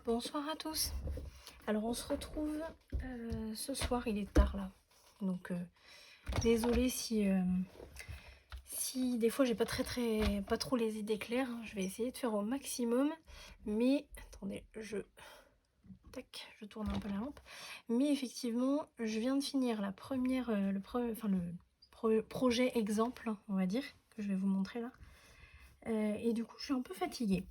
Bonsoir à tous. Alors on se retrouve ce soir, il est tard là. Donc désolée si des fois j'ai pas trop les idées claires. Je vais essayer de faire au maximum. Mais attendez, je tourne un peu la lampe. Mais effectivement, je viens de finir la première, projet exemple, on va dire, que je vais vous montrer là. Et du coup, je suis un peu fatiguée.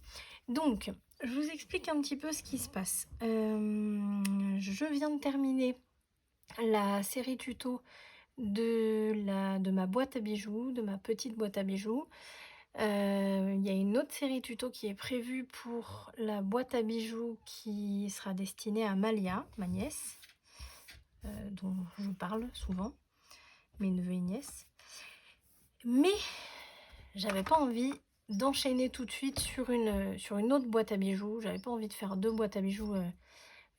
Donc, je vous explique un petit peu ce qui se passe. Je viens de terminer la série tuto de ma boîte à bijoux, de ma petite boîte à bijoux. Il y a une autre série tuto qui est prévue pour la boîte à bijoux qui sera destinée à Malia, ma nièce, dont je parle souvent, mes neveux et nièces. Mais j'avais pas envie d'enchaîner tout de suite sur une autre boîte à bijoux. J'avais pas envie de faire deux boîtes à bijoux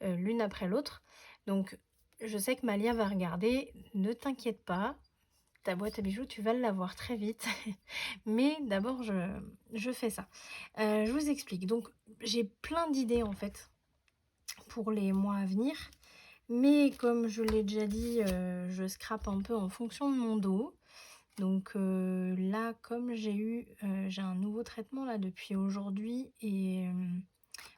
l'une après l'autre. Donc je sais que Malia va regarder. Ne t'inquiète pas, ta boîte à bijoux, tu vas l'avoir très vite. Mais d'abord, je fais ça. Je vous explique. Donc j'ai plein d'idées en fait pour les mois à venir. Mais comme je l'ai déjà dit, je scrape un peu en fonction de mon dos. Donc là, comme j'ai un nouveau traitement là depuis aujourd'hui et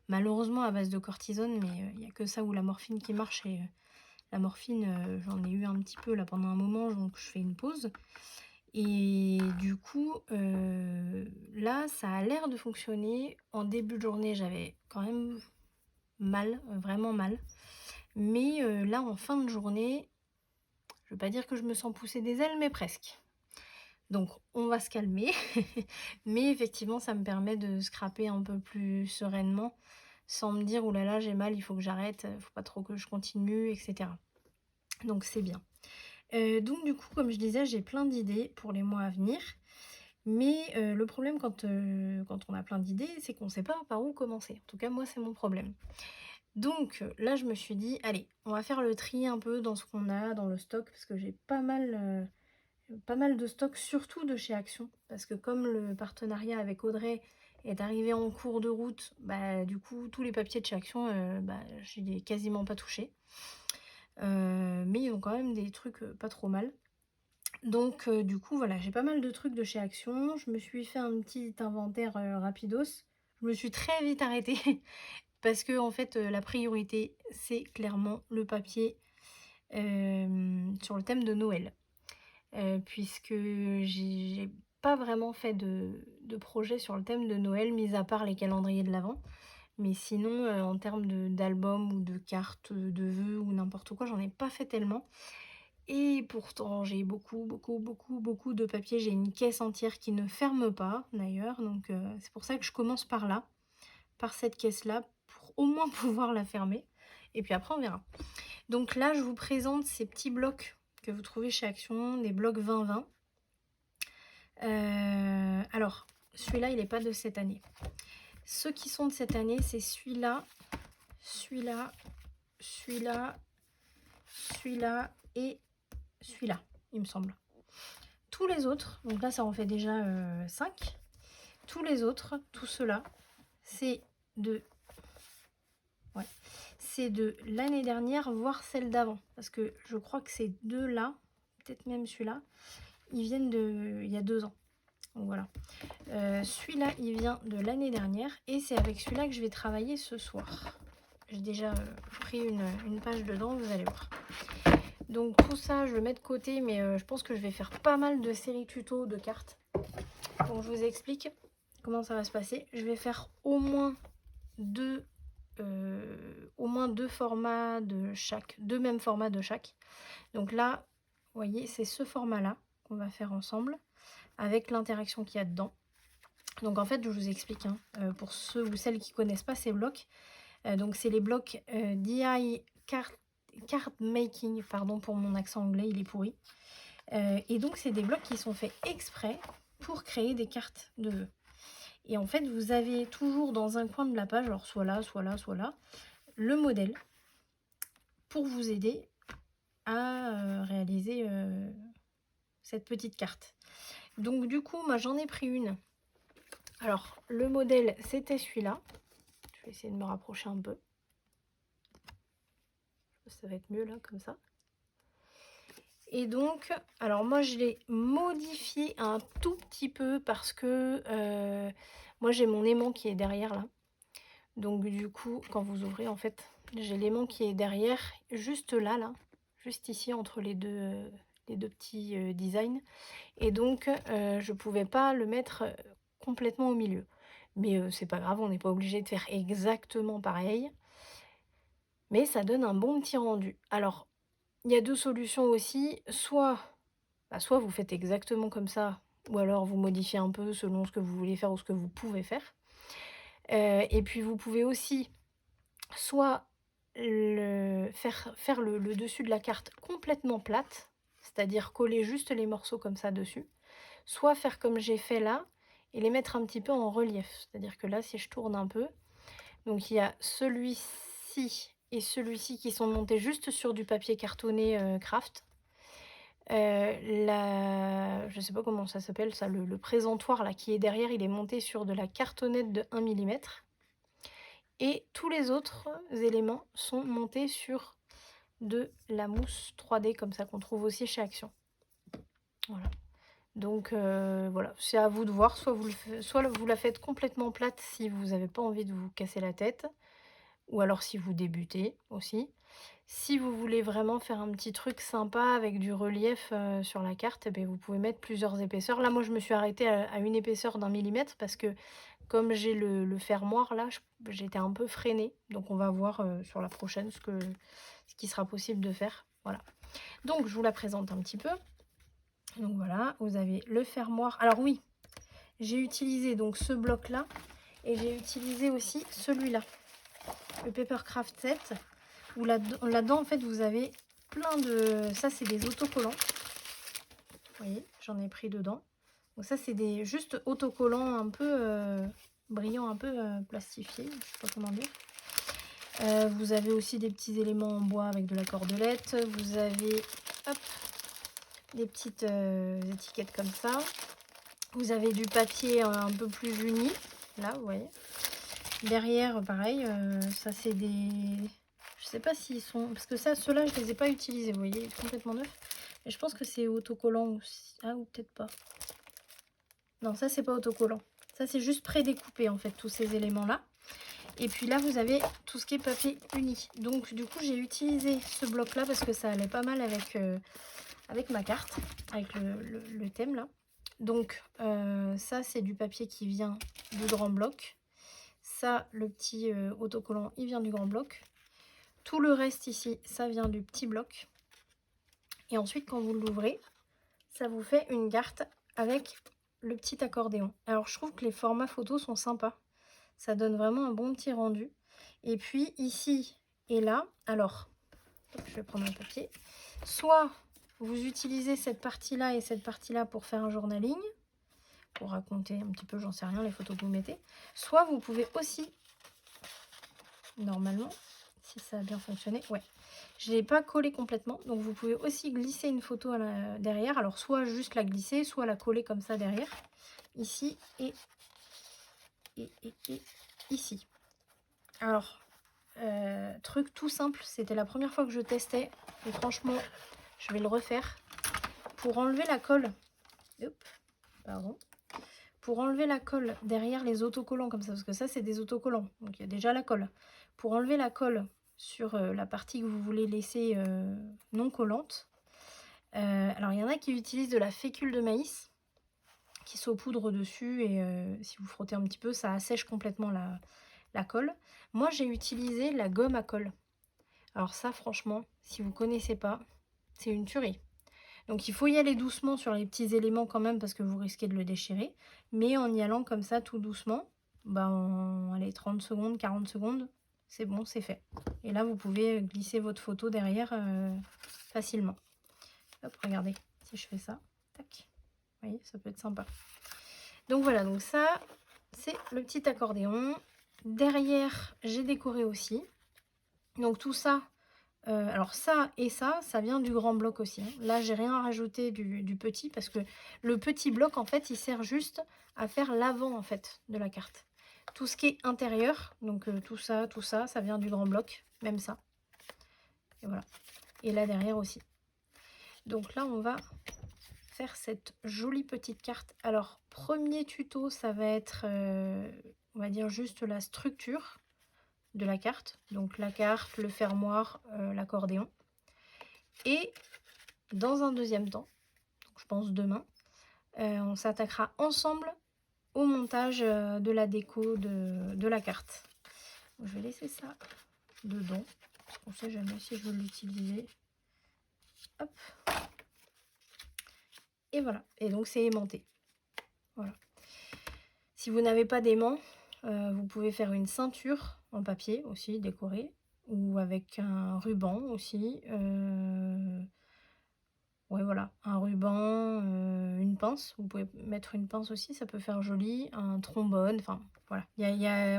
malheureusement à base de cortisone, mais il n'y a que ça ou la morphine qui marche et la morphine, j'en ai eu un petit peu là pendant un moment, donc je fais une pause. Et du coup, là, ça a l'air de fonctionner. En début de journée, j'avais quand même mal, vraiment mal. Mais là, en fin de journée, je ne veux pas dire que je me sens pousser des ailes, mais presque. Donc on va se calmer, mais effectivement ça me permet de scraper un peu plus sereinement, sans me dire: «Ouh là là, j'ai mal, il faut que j'arrête, faut pas trop que je continue» et cetera. Donc c'est bien. Donc du coup, comme je disais, j'ai plein d'idées pour les mois à venir, mais le problème quand on a plein d'idées, c'est qu'on sait pas par où commencer. En tout cas, moi, c'est mon problème. Donc là, je me suis dit: «Allez, on va faire le tri un peu dans ce qu'on a dans le stock», parce que j'ai pas mal de stocks, surtout de chez Action, parce que comme le partenariat avec Audrey est arrivé en cours de route, bah, du coup, tous les papiers de chez Action, bah, je les ai quasiment pas touchés. Mais ils ont quand même des trucs pas trop mal. Donc, du coup, voilà, j'ai pas mal de trucs de chez Action. Je me suis fait un petit inventaire rapidos. Je me suis très vite arrêtée parce que, en fait, la priorité, c'est clairement le papier sur le thème de Noël. Puisque j'ai pas vraiment fait de projet sur le thème de Noël, mis à part les calendriers de l'Avent. Mais sinon, en termes d'albums ou de cartes de vœux ou n'importe quoi, j'en ai pas fait tellement. Et pourtant, j'ai beaucoup de papier. J'ai une caisse entière qui ne ferme pas, d'ailleurs. Donc, c'est pour ça que je commence par là, par cette caisse-là, pour au moins pouvoir la fermer. Et puis après, on verra. Donc là, je vous présente ces petits blocs que vous trouvez chez Action, des blocs 20-20. Alors, celui-là, il n'est pas de cette année. Ceux qui sont de cette année, c'est celui-là, celui-là, celui-là, celui-là et celui-là, il me semble. Tous les autres, donc là, ça en fait déjà 5. Tous les autres, tout cela, c'est de, ouais, c'est de l'année dernière, voire celle d'avant. Parce que je crois que ces deux-là, peut-être même celui-là, ils viennent il y a 2 ans. Donc voilà. Celui-là, il vient de l'année dernière et c'est avec celui-là que je vais travailler ce soir. J'ai déjà pris une page dedans, vous allez voir. Donc tout ça, je le mets de côté, mais je pense que je vais faire pas mal de séries tuto de cartes. Donc je vous explique comment ça va se passer. Je vais faire au moins deux formats de chaque, deux mêmes formats de chaque. Donc là, vous voyez, c'est ce format-là qu'on va faire ensemble avec l'interaction qu'il y a dedans. Donc en fait, je vous explique, hein, pour ceux ou celles qui ne connaissent pas ces blocs. Donc c'est les blocs DI Card Making, pardon pour mon accent anglais, il est pourri. Et donc c'est des blocs qui sont faits exprès pour créer des cartes de vœux. Et en fait, vous avez toujours dans un coin de la page, alors soit là, soit là, soit là, le modèle pour vous aider à réaliser cette petite carte. Donc du coup, moi j'en ai pris une. Alors, le modèle, c'était celui-là. Je vais essayer de me rapprocher un peu. Ça va être mieux là, comme ça. Et donc, alors moi je l'ai modifié un tout petit peu parce que moi j'ai mon aimant qui est derrière là. Donc du coup, quand vous ouvrez en fait, j'ai l'aimant qui est derrière, juste là, juste ici entre les deux petits designs. Et donc je pouvais pas le mettre complètement au milieu. Mais c'est pas grave, on n'est pas obligé de faire exactement pareil. Mais ça donne un bon petit rendu. Alors, il y a 2 solutions aussi, soit vous faites exactement comme ça, ou alors vous modifiez un peu selon ce que vous voulez faire ou ce que vous pouvez faire. Et puis vous pouvez aussi soit faire le dessus de la carte complètement plate, c'est-à-dire coller juste les morceaux comme ça dessus, soit faire comme j'ai fait là et les mettre un petit peu en relief. C'est-à-dire que là, si je tourne un peu, donc il y a celui-ci et celui-ci qui sont montés juste sur du papier cartonné craft. Je sais pas comment ça s'appelle ça, le présentoir là qui est derrière, il est monté sur de la cartonnette de 1 mm. Et tous les autres éléments sont montés sur de la mousse 3D comme ça qu'on trouve aussi chez Action. Voilà. Donc voilà, c'est à vous de voir, soit vous la faites complètement plate si vous n'avez pas envie de vous casser la tête, ou alors si vous débutez aussi. Si vous voulez vraiment faire un petit truc sympa avec du relief sur la carte, eh bien, vous pouvez mettre plusieurs épaisseurs. Là, moi, je me suis arrêtée à une épaisseur d'1 millimètre parce que comme j'ai le fermoir, là, j'étais un peu freinée. Donc, on va voir sur la prochaine ce qui sera possible de faire. Voilà. Donc, je vous la présente un petit peu. Donc, voilà, vous avez le fermoir. Alors, oui, j'ai utilisé donc ce bloc-là et j'ai utilisé aussi celui-là, le Papercraft 7. Où là-dedans, en fait, vous avez plein de... Ça, c'est des autocollants. Vous voyez, j'en ai pris dedans. Donc ça, c'est des juste autocollants un peu brillants, un peu plastifiés. Je sais pas comment dire. Vous avez aussi des petits éléments en bois avec de la cordelette. Vous avez hop, des petites étiquettes comme ça. Vous avez du papier un peu plus uni. Là, vous voyez. Derrière, pareil, ça, c'est des... Je sais pas s'ils sont... Parce que ça, ceux-là, je les ai pas utilisés, vous voyez, complètement neufs. Mais je pense que c'est autocollant aussi. Ah, ou peut-être pas. Non, ça, c'est pas autocollant. Ça, c'est juste prédécoupé, en fait, tous ces éléments-là. Et puis là, vous avez tout ce qui est papier uni. Donc, du coup, j'ai utilisé ce bloc-là parce que ça allait pas mal avec ma carte, avec le thème, là. Donc, ça, c'est du papier qui vient du grand bloc. Ça, le petit autocollant, il vient du grand bloc. Tout le reste ici, ça vient du petit bloc. Et ensuite, quand vous l'ouvrez, ça vous fait une carte avec le petit accordéon. Alors, je trouve que les formats photos sont sympas. Ça donne vraiment un bon petit rendu. Et puis, ici et là, alors, je vais prendre un papier. Soit vous utilisez cette partie-là et cette partie-là pour faire un journaling, pour raconter un petit peu, j'en sais rien, les photos que vous mettez. Soit vous pouvez aussi, normalement, si ça a bien fonctionné, ouais. Je ne l'ai pas collé complètement, donc vous pouvez aussi glisser une photo derrière. Alors soit juste la glisser, soit la coller comme ça derrière, ici et ici. Alors, truc tout simple, c'était la première fois que je testais, et franchement, je vais le refaire. Pour enlever la colle, pour enlever la colle derrière les autocollants comme ça, parce que ça c'est des autocollants, donc il y a déjà la colle. Pour enlever la colle sur la partie que vous voulez laisser non collante, alors il y en a qui utilisent de la fécule de maïs qui saupoudre dessus et si vous frottez un petit peu, ça assèche complètement la colle. Moi j'ai utilisé la gomme à colle. Alors ça franchement, si vous connaissez pas, c'est une tuerie. Donc il faut y aller doucement sur les petits éléments quand même parce que vous risquez de le déchirer. Mais en y allant comme ça tout doucement, allez, 30 secondes, 40 secondes, c'est bon, c'est fait. Et là vous pouvez glisser votre photo derrière facilement. Hop, regardez, si je fais ça, tac. Vous voyez, ça peut être sympa. Donc voilà, donc ça, c'est le petit accordéon. Derrière, j'ai décoré aussi. Donc tout ça, alors ça et ça vient du grand bloc aussi. Hein. Là, j'ai rien rajouté du petit parce que le petit bloc, en fait, il sert juste à faire l'avant en fait de la carte. tout ce qui est intérieur. Donc tout ça, ça vient du grand bloc, même ça. Et voilà. Et là derrière aussi. Donc là, on va faire cette jolie petite carte. Alors, premier tuto, ça va être, on va dire juste la structure de la carte. Donc la carte, le fermoir, l'accordéon. Et dans un deuxième temps, donc je pense demain, on s'attaquera ensemble au montage de la déco de la carte. Donc, je vais laisser ça dedans, parce qu'on ne sait jamais si je veux l'utiliser. Hop. Et voilà. Et donc c'est aimanté. Voilà. Si vous n'avez pas d'aimant, vous pouvez faire une ceinture en papier aussi décorée, ou avec un ruban aussi. Ouais, voilà, un ruban, une pince. Vous pouvez mettre une pince aussi, ça peut faire joli. Un trombone, enfin voilà.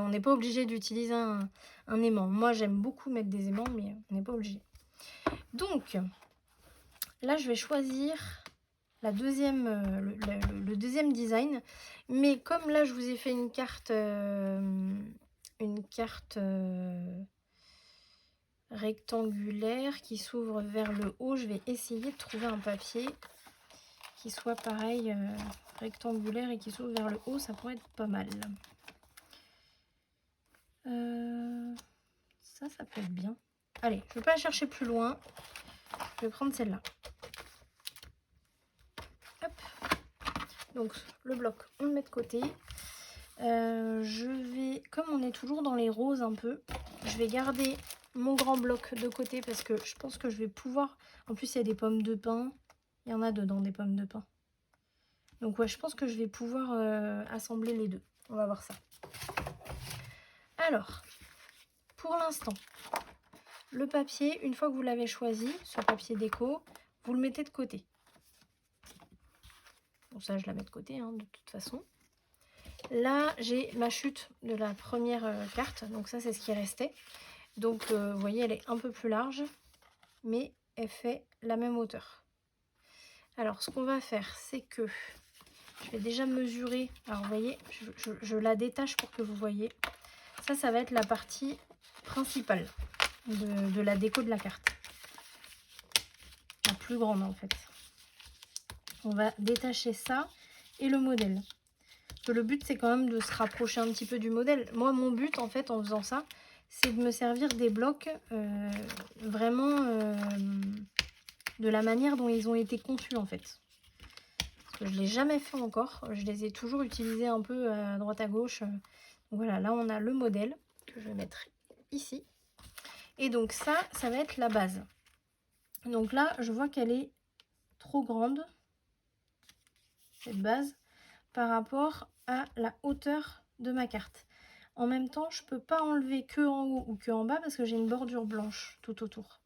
On n'est pas obligé d'utiliser un aimant. Moi, j'aime beaucoup mettre des aimants, mais on n'est pas obligé. Donc, là, je vais choisir la deuxième, le deuxième design. Mais comme là, je vous ai fait une carte rectangulaire qui s'ouvre vers le haut, je vais essayer de trouver un papier qui soit pareil, rectangulaire et qui s'ouvre vers le haut, ça pourrait être pas mal. Ça peut être bien. Allez, je ne vais pas chercher plus loin. Je vais prendre celle-là. Hop. Donc le bloc, on le met de côté. Je vais, comme on est toujours dans les roses un peu, je vais garder mon grand bloc de côté parce que je pense que je vais pouvoir... En plus, il y a des pommes de pin. Il y en a dedans, des pommes de pin. Donc ouais, je pense que je vais pouvoir assembler les deux. On va voir ça. Alors, pour l'instant, le papier, une fois que vous l'avez choisi, ce papier déco, vous le mettez de côté. Bon, ça, je la mets de côté, hein, de toute façon. Là, j'ai ma chute de la première carte. Donc ça, c'est ce qui restait. Donc, vous voyez, elle est un peu plus large, mais elle fait la même hauteur. Alors, ce qu'on va faire, c'est que je vais déjà mesurer. Alors, vous voyez, je la détache pour que vous voyez. Ça va être la partie principale de la déco de la carte. La plus grande, en fait. On va détacher ça et le modèle. Parce que le but, c'est quand même de se rapprocher un petit peu du modèle. Moi, mon but, en fait, en faisant ça, c'est de me servir des blocs vraiment de la manière dont ils ont été conçus, en fait. Parce que je ne l'ai jamais fait encore. Je les ai toujours utilisés un peu à droite à gauche. Donc voilà, là, on a le modèle que je vais mettre ici. Et donc ça va être la base. Donc là, je vois qu'elle est trop grande, cette base, par rapport à la hauteur de ma carte. En même temps, je ne peux pas enlever que en haut ou que en bas parce que j'ai une bordure blanche tout autour.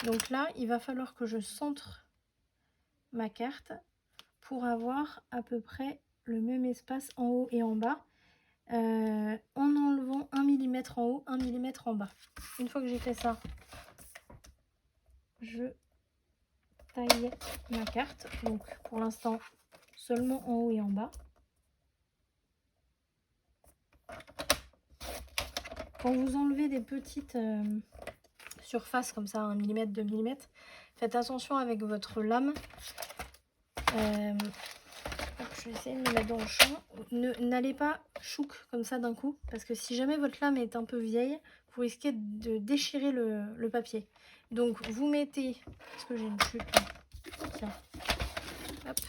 Donc là, il va falloir que je centre ma carte pour avoir à peu près le même espace en haut et en bas, en enlevant 1 mm en haut, 1 mm en bas. Une fois que j'ai fait ça, je taille ma carte. Donc pour l'instant, seulement en haut et en bas. Quand vous enlevez des petites surfaces comme ça, 1 mm, 2 mm, faites attention avec votre lame. Je vais essayer de me mettre dans le champ. N'allez pas chouk comme ça d'un coup, parce que si jamais votre lame est un peu vieille, vous risquez de déchirer le papier. Donc vous mettez, parce que j'ai une chute là. Tiens, hop,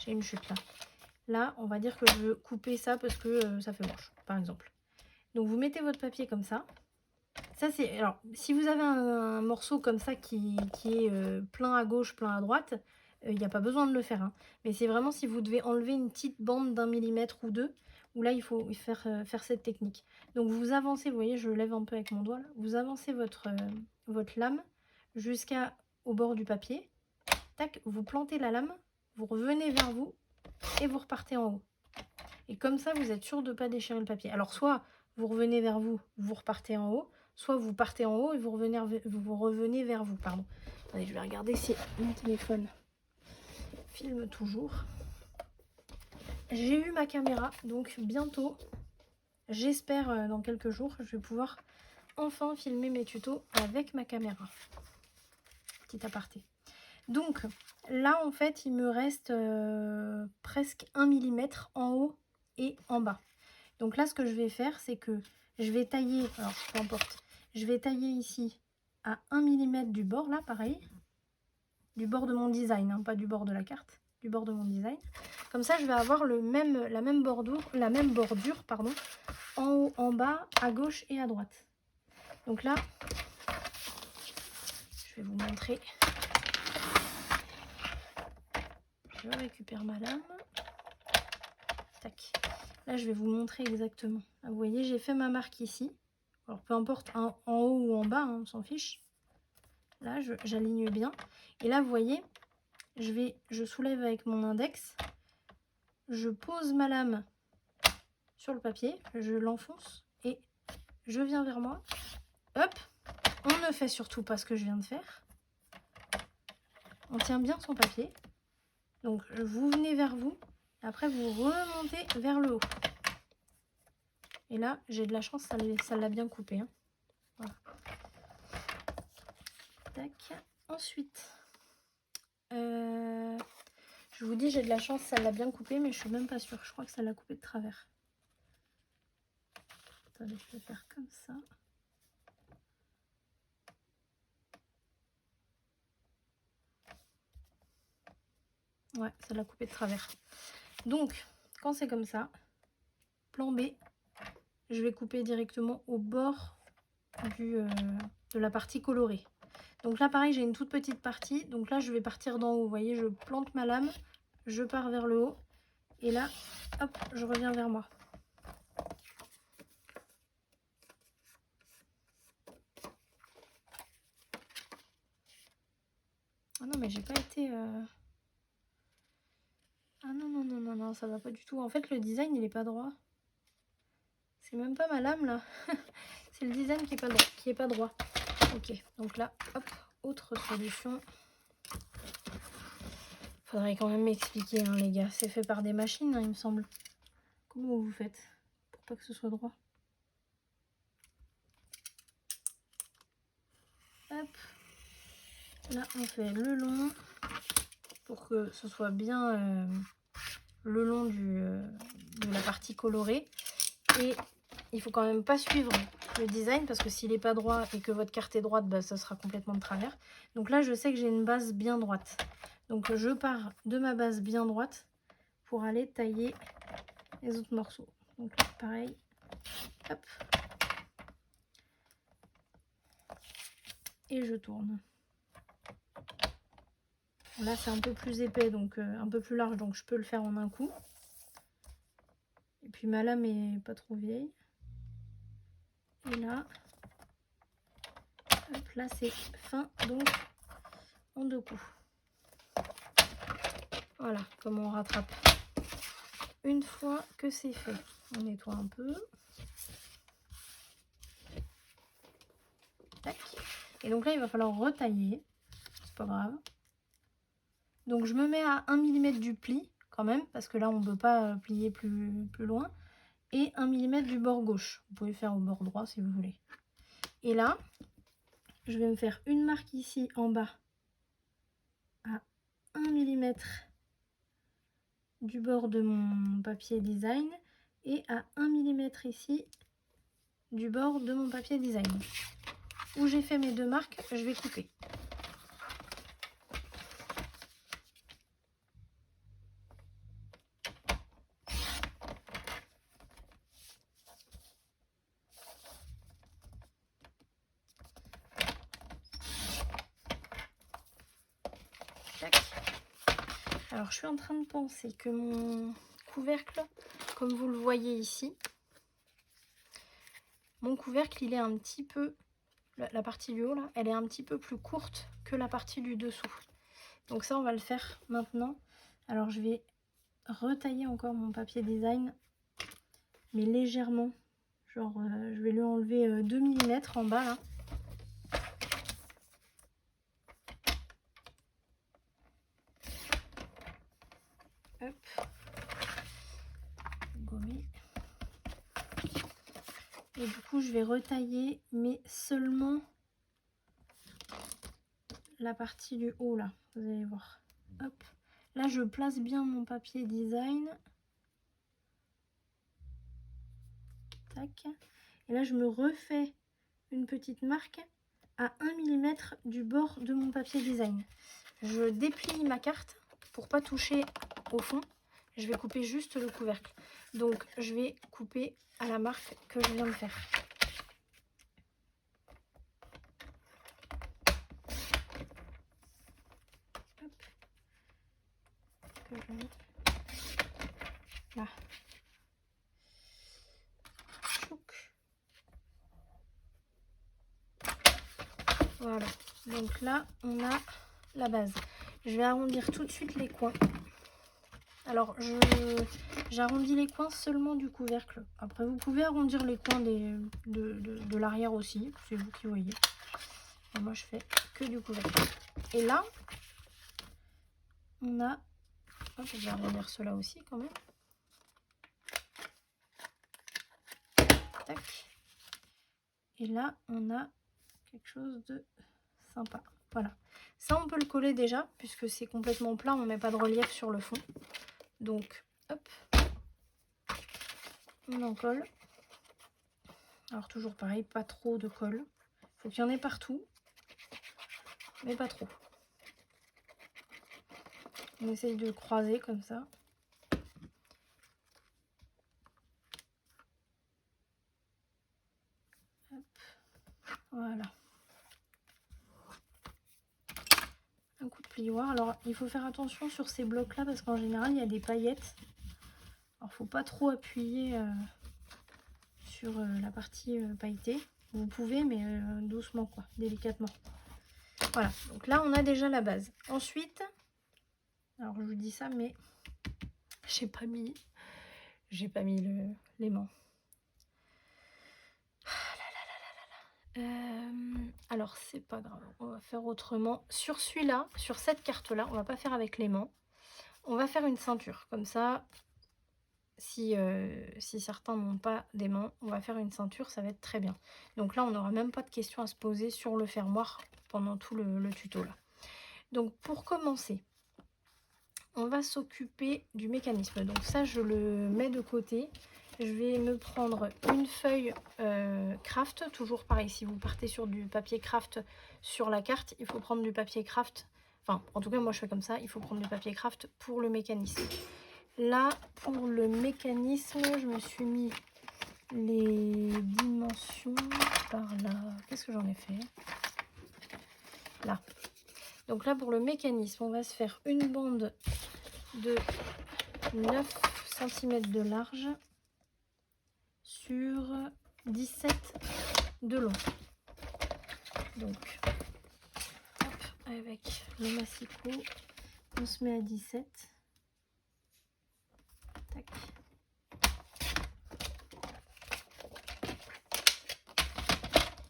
j'ai une chute là. Là, on va dire que je veux couper ça parce que ça fait moche, par exemple. Donc vous mettez votre papier comme ça. Ça c'est, alors si vous avez un morceau comme ça qui est plein à gauche, plein à droite, il n'y a pas besoin de le faire. Hein. Mais c'est vraiment si vous devez enlever une petite bande d'1 millimètre ou deux, où là il faut faire cette technique. Donc vous avancez, vous voyez, je lève un peu avec mon doigt là. Vous avancez votre lame jusqu'au bord du papier. Tac, vous plantez la lame, vous revenez vers vous et vous repartez en haut. Et comme ça, vous êtes sûr de ne pas déchirer le papier. Alors soit vous revenez vers vous, vous repartez en haut, soit vous partez en haut et vous revenez vers vous. Pardon. Allez, je vais regarder si mon téléphone filme toujours. J'ai eu ma caméra, donc bientôt j'espère dans quelques jours, je vais pouvoir enfin filmer mes tutos avec ma caméra. Petit aparté. Donc là en fait il me reste presque 1 mm en haut et en bas. Donc là ce que je vais faire c'est que je vais tailler, alors peu importe, je vais tailler ici à 1 mm du bord là pareil, du bord de mon design, hein, pas du bord de la carte, du bord de mon design. Comme ça je vais avoir la même bordure pardon, en haut, en bas, à gauche et à droite. Donc là je vais vous montrer. Je récupère ma lame. Tac. Là, je vais vous montrer exactement. Vous voyez, j'ai fait ma marque ici. Alors, peu importe, en haut ou en bas, hein, on s'en fiche. Là, j'aligne bien. Et là, vous voyez, je soulève avec mon index. Je pose ma lame sur le papier. Je l'enfonce et je viens vers moi. Hop. On ne fait surtout pas ce que je viens de faire. On tient bien son papier. Donc, vous venez vers vous. Après, vous remontez vers le haut. Et là, j'ai de la chance, ça l'a bien coupé. Hein. Voilà. Tac. Ensuite, je vous dis, j'ai de la chance, ça l'a bien coupé, mais je suis même pas sûre. Je crois que ça l'a coupé de travers. Attendez, je vais faire comme ça. Ouais, ça l'a coupé de travers. Donc, quand c'est comme ça, plan B, je vais couper directement au bord de la partie colorée. Donc là, pareil, j'ai une toute petite partie. Donc là, je vais partir d'en haut. Vous voyez, je plante ma lame, je pars vers le haut. Et là, hop, je reviens vers moi. Ah non, mais j'ai pas été... Ah non, non, non, non, non, ça va pas du tout. En fait, le design, il est pas droit. C'est même pas ma lame, là. C'est le design qui est pas droit. Ok, donc là, hop, autre solution. Faudrait quand même m'expliquer, hein, les gars. C'est fait par des machines, hein, il me semble. Comment vous faites pour pas que ce soit droit? Hop. Là, on fait le long pour que ce soit bien le long de la partie colorée. Et il faut quand même pas suivre le design parce que s'il n'est pas droit et que votre carte est droite, bah, ça sera complètement de travers. Donc là, je sais que j'ai une base bien droite. Donc je pars de ma base bien droite pour aller tailler les autres morceaux. Donc là, pareil, hop. Et je tourne. Là, c'est un peu plus épais, donc un peu plus large, donc je peux le faire en un coup. Et puis ma lame est pas trop vieille. Et là, hop, là c'est fin, donc en deux coups. Voilà comment on rattrape. Une fois que c'est fait, on nettoie un peu. Tac. Et donc là, il va falloir retailler. C'est pas grave. Donc je me mets à 1 mm du pli quand même, parce que là, on ne peut pas plier plus loin. Et 1 mm du bord gauche. Vous pouvez faire au bord droit si vous voulez. Et là, je vais me faire une marque ici en bas à 1 mm du bord de mon papier design et à 1 mm ici du bord de mon papier design. Où j'ai fait mes deux marques, je vais couper. Tac. Alors je suis en train de penser que mon couvercle, comme vous le voyez ici, mon couvercle il est un petit peu, la partie du haut là, elle est un petit peu plus courte que la partie du dessous. Donc ça on va le faire maintenant. Alors je vais retailler encore mon papier design, mais légèrement. Genre je vais lui enlever 2 mm en bas là. Hop. Gommer. Et du coup, je vais retailler, mais seulement la partie du haut, là. Vous allez voir. Hop. Là, je place bien mon papier design. Tac. Et là, je me refais une petite marque à 1 mm du bord de mon papier design. Je déplie ma carte pour pas toucher au fond. Je vais couper juste le couvercle. Donc, je vais couper à la marque que je viens de faire. Hop. Que je mets là. Chouc. Voilà. Donc là, on a la base. Je vais arrondir tout de suite les coins. Alors, j'arrondis les coins seulement du couvercle. Après, vous pouvez arrondir les coins de l'arrière aussi. C'est vous qui voyez. Et moi, je fais que du couvercle. Et là, on a... Hop, je vais arrondir cela aussi quand même. Tac. Et là, on a quelque chose de sympa. Voilà. Ça, on peut le coller déjà, puisque c'est complètement plat. On ne met pas de relief sur le fond. Donc, hop. On en colle. Alors toujours pareil, pas trop de colle. Faut qu'il y en ait partout, mais pas trop. On essaye de croiser comme ça. Hop. Voilà. Un coup de plioir. Alors il faut faire attention sur ces blocs là parce qu'en général il y a des paillettes. Alors faut pas trop appuyer sur la partie pailletée. Vous pouvez, mais doucement quoi, délicatement. Voilà, donc là on a déjà la base. Ensuite, alors je vous dis ça, mais j'ai pas mis l'aimant. Alors c'est pas grave, on va faire autrement. Sur celui-là, sur cette carte-là, on va pas faire avec l'aimant. On va faire une ceinture, comme ça. Si certains n'ont pas d'aimant, on va faire une ceinture, ça va être très bien. Donc là, on n'aura même pas de questions à se poser sur le fermoir pendant tout le tuto là. Donc pour commencer, on va s'occuper du mécanisme. Donc ça, je le mets de côté. Je vais me prendre une feuille craft, toujours pareil, si vous partez sur du papier craft sur la carte, il faut prendre du papier craft, enfin en tout cas moi je fais comme ça, il faut prendre du papier craft pour le mécanisme. Là, pour le mécanisme, je me suis mis les dimensions par là. Qu'est-ce que j'en ai fait? Là. Donc là, pour le mécanisme, on va se faire une bande de 9 cm de large sur 17 de long. Donc, hop, avec le massicot, on se met à 17. Tac.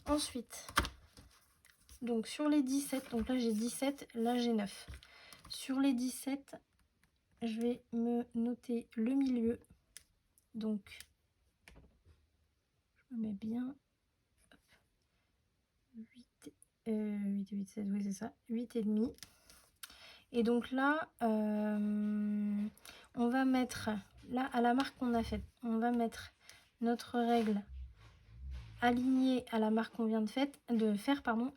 Ensuite, donc sur les 17, donc là j'ai 17, là j'ai 9. Sur les 17, je vais me noter le milieu. Donc, je me mets bien. Hop. 8 et 8, 16, oui c'est ça, 8 et demi. Et donc là, on va mettre, là à la marque qu'on a faite, on va mettre notre règle alignée à la marque qu'on vient de faire,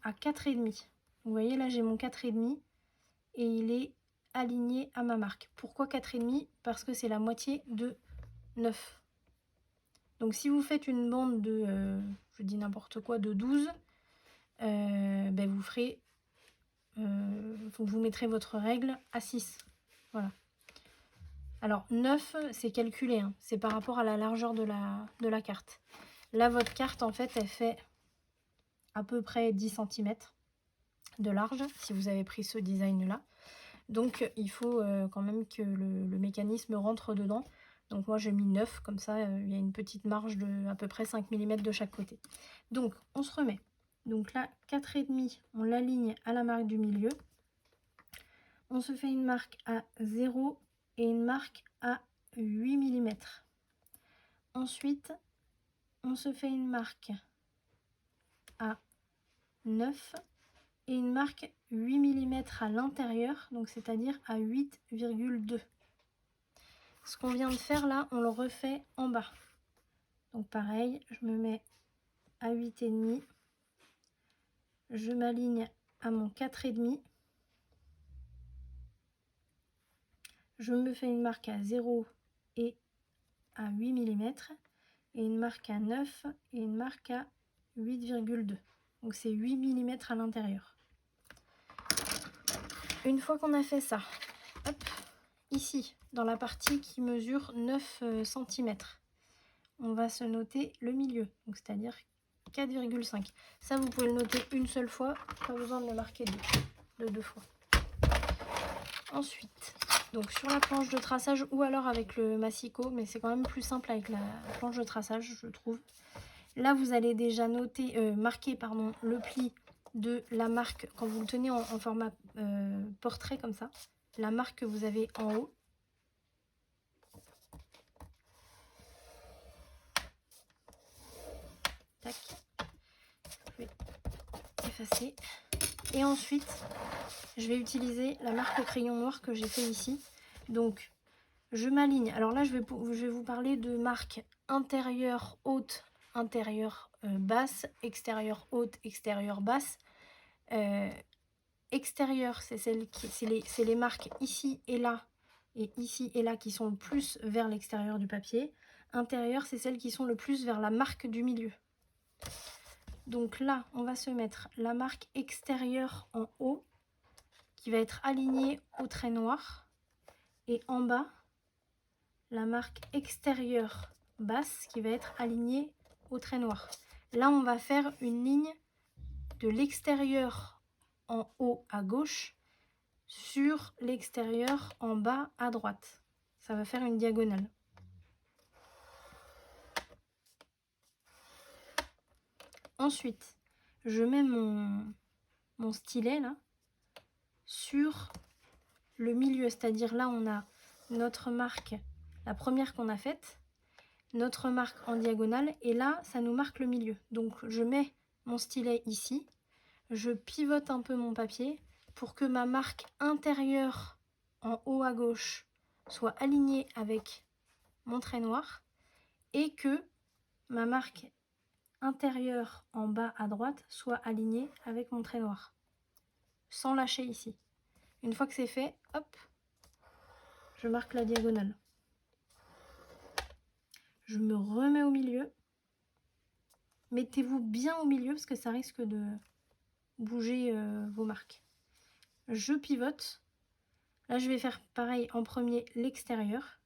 à 4,5. Vous voyez là j'ai mon 4,5 et il est aligné à ma marque. Pourquoi 4,5? Parce que c'est la moitié de 9. Donc si vous faites une bande de, je dis n'importe quoi, de 12, ben vous ferez, vous mettrez votre règle à 6. Voilà. Alors 9, c'est calculé, hein, c'est par rapport à la largeur de la carte. Là, votre carte, en fait, elle fait à peu près 10 cm de large, si vous avez pris ce design-là. Donc, il faut quand même que le mécanisme rentre dedans. Donc, moi, j'ai mis 9, comme ça, il y a une petite marge de à peu près 5 mm de chaque côté. Donc, on se remet. Donc là, 4,5, on l'aligne à la marque du milieu. On se fait une marque à 0 et une marque à 8 mm. Ensuite, on se fait une marque à 9 et une marque 8 mm à l'intérieur, donc c'est-à-dire à 8,2. Ce qu'on vient de faire là, on le refait en bas. Donc pareil, je me mets à 8,5, je m'aligne à mon 4,5, je me fais une marque à 0 et à 8 mm, et une marque à 9 et une marque à 8,2. Donc c'est 8 mm à l'intérieur. Une fois qu'on a fait ça, hop, ici, dans la partie qui mesure 9 cm, on va se noter le milieu, donc c'est-à-dire 4,5. Ça, vous pouvez le noter une seule fois, pas besoin de le marquer deux fois. Ensuite, donc sur la planche de traçage ou alors avec le massicot, mais c'est quand même plus simple avec la planche de traçage, je trouve. Là, vous allez déjà marquer le pli de la marque quand vous le tenez en format portrait comme ça, la marque que vous avez en haut. Tac. Je vais effacer. Et ensuite, je vais utiliser la marque au crayon noir que j'ai fait ici. Donc, je m'aligne. Alors là, je vais vous parler de marque intérieure haute, intérieure basse, extérieure haute, extérieure basse. Extérieure, c'est les marques ici et là qui sont le plus vers l'extérieur du papier. Intérieure, c'est celles qui sont le plus vers la marque du milieu. Donc là, on va se mettre la marque extérieure en haut qui va être alignée au trait noir. Et en bas, la marque extérieure basse qui va être alignée au trait noir. Là, on va faire une ligne de l'extérieur en haut à gauche sur l'extérieur en bas à droite. Ça va faire une diagonale. Ensuite, je mets mon stylet là sur le milieu, c'est-à-dire là on a notre marque, la première qu'on a faite, notre marque en diagonale, et là ça nous marque le milieu. Donc je mets mon stylet ici, je pivote un peu mon papier pour que ma marque intérieure en haut à gauche soit alignée avec mon trait noir et que ma marque intérieure en bas à droite soit alignée avec mon trait noir, sans lâcher ici. Une fois que c'est fait, hop, je marque la diagonale. Je me remets au milieu. Mettez-vous bien au milieu parce que ça risque de bouger vos marques. Je pivote. Là, je vais faire pareil en premier l'extérieur.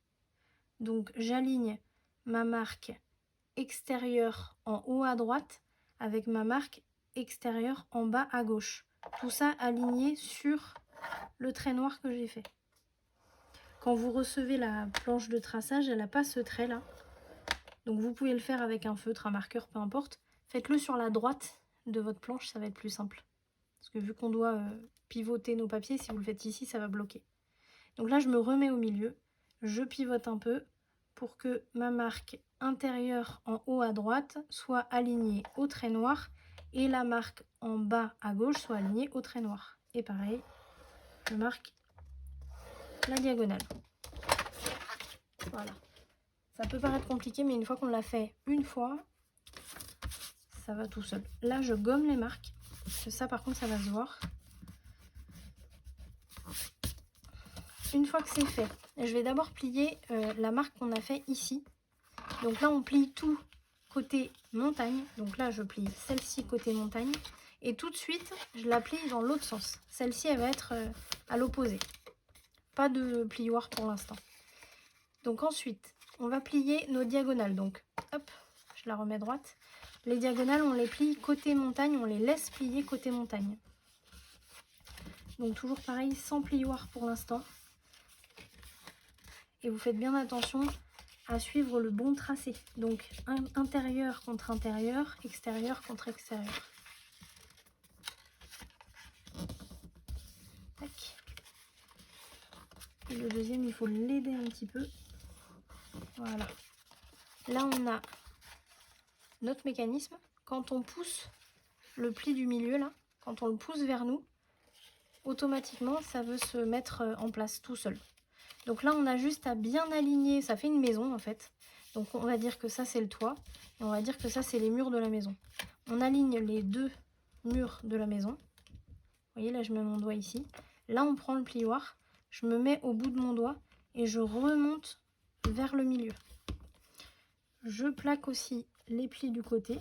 Donc, j'aligne ma marque extérieure en haut à droite avec ma marque extérieure en bas à gauche. Tout ça aligné sur le trait noir que j'ai fait. Quand vous recevez la planche de traçage, elle n'a pas ce trait là. Donc vous pouvez le faire avec un feutre, un marqueur, peu importe. Faites-le sur la droite de votre planche, ça va être plus simple. Parce que vu qu'on doit pivoter nos papiers, si vous le faites ici, ça va bloquer. Donc là, je me remets au milieu. Je pivote un peu pour que ma marque intérieure en haut à droite soit alignée au trait noir et la marque en bas à gauche soit alignée au trait noir. Et pareil, je marque la diagonale. Voilà. Ça peut paraître compliqué, mais une fois qu'on l'a fait une fois, ça va tout seul. Là, je gomme les marques. Parce que ça, par contre, ça va se voir. Une fois que c'est fait, je vais d'abord plier la marque qu'on a fait ici. Donc là, on plie tout côté montagne. Donc là, je plie celle-ci côté montagne. Et tout de suite, je la plie dans l'autre sens. Celle-ci, elle va être à l'opposé. Pas de plioir pour l'instant. Donc ensuite, on va plier nos diagonales. Donc, hop, je la remets droite. Les diagonales, on les plie côté montagne. On les laisse plier côté montagne. Donc toujours pareil, sans plioir pour l'instant. Et vous faites bien attention à suivre le bon tracé. Donc intérieur contre intérieur, extérieur contre extérieur. Tac. Et le deuxième, il faut l'aider un petit peu. Voilà. Là, on a notre mécanisme, quand on pousse le pli du milieu là, quand on le pousse vers nous, automatiquement ça veut se mettre en place tout seul. Donc là on a juste à bien aligner, ça fait une maison en fait. Donc on va dire que ça c'est le toit et on va dire que ça c'est les murs de la maison. On aligne les deux murs de la maison. Vous voyez là je mets mon doigt ici. Là on prend le plioir, je me mets au bout de mon doigt et je remonte vers le milieu. Je plaque aussi les plis du côté.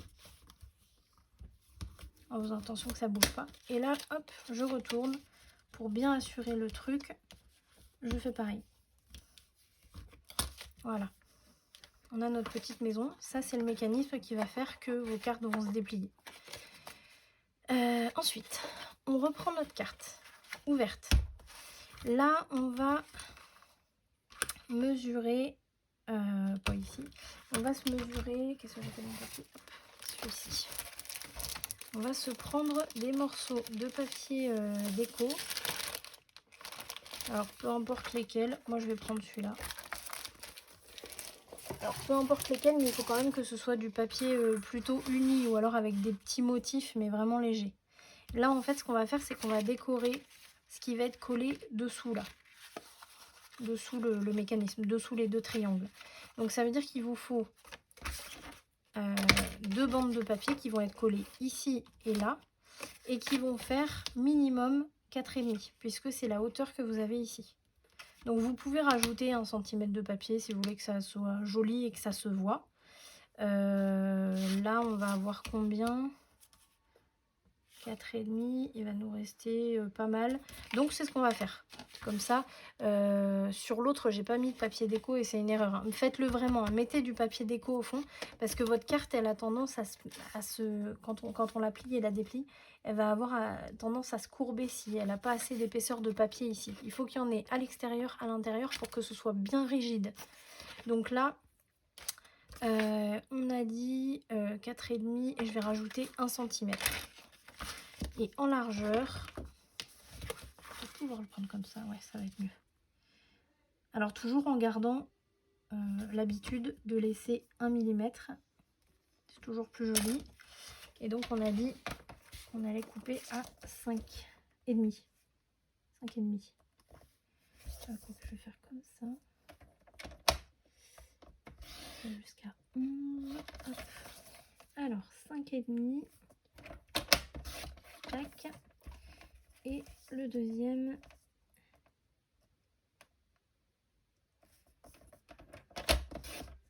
En faisant attention que ça ne bouge pas. Et là, hop, je retourne. Pour bien assurer le truc, je fais pareil. Voilà. On a notre petite maison. Ça, c'est le mécanisme qui va faire que vos cartes vont se déplier. Ensuite, on reprend notre carte ouverte. Là, on va mesurer... pas ici. On va se mesurer... Qu'est-ce que j'ai fait dans mon papier? Celui-ci. On va se prendre des morceaux de papier déco. Alors, peu importe lesquels. Moi, je vais prendre celui-là. Alors, peu importe lesquels, mais il faut quand même que ce soit du papier plutôt uni ou alors avec des petits motifs, mais vraiment légers. Là, en fait, ce qu'on va faire, c'est qu'on va décorer ce qui va être collé dessous, là. Dessous le mécanisme, dessous les deux triangles. Donc, ça veut dire qu'il vous faut... deux bandes de papier qui vont être collées ici et là et qui vont faire minimum 4,5 puisque c'est la hauteur que vous avez ici. Donc vous pouvez rajouter 1 cm de papier si vous voulez que ça soit joli et que ça se voit. Là on va avoir combien? 4,5, il va nous rester pas mal. Donc c'est ce qu'on va faire. Comme ça, sur l'autre, j'ai pas mis de papier déco et c'est une erreur. Hein. Faites-le vraiment, hein. Mettez du papier déco au fond parce que votre carte, elle a tendance à se quand on la plie et la déplie, elle va avoir tendance à se courber si elle n'a pas assez d'épaisseur de papier ici. Il faut qu'il y en ait à l'extérieur, à l'intérieur pour que ce soit bien rigide. Donc là, on a dit 4,5 et je vais rajouter 1 cm. Et en largeur, je vais pouvoir le prendre comme ça, ouais, ça va être mieux. Alors toujours en gardant l'habitude de laisser 1 mm, c'est toujours plus joli. Et donc on a dit qu'on allait couper à 5,5. 5,5. Je vais faire comme ça. Jusqu'à 11. Hop. Alors 5,5. Tac. Et le deuxième.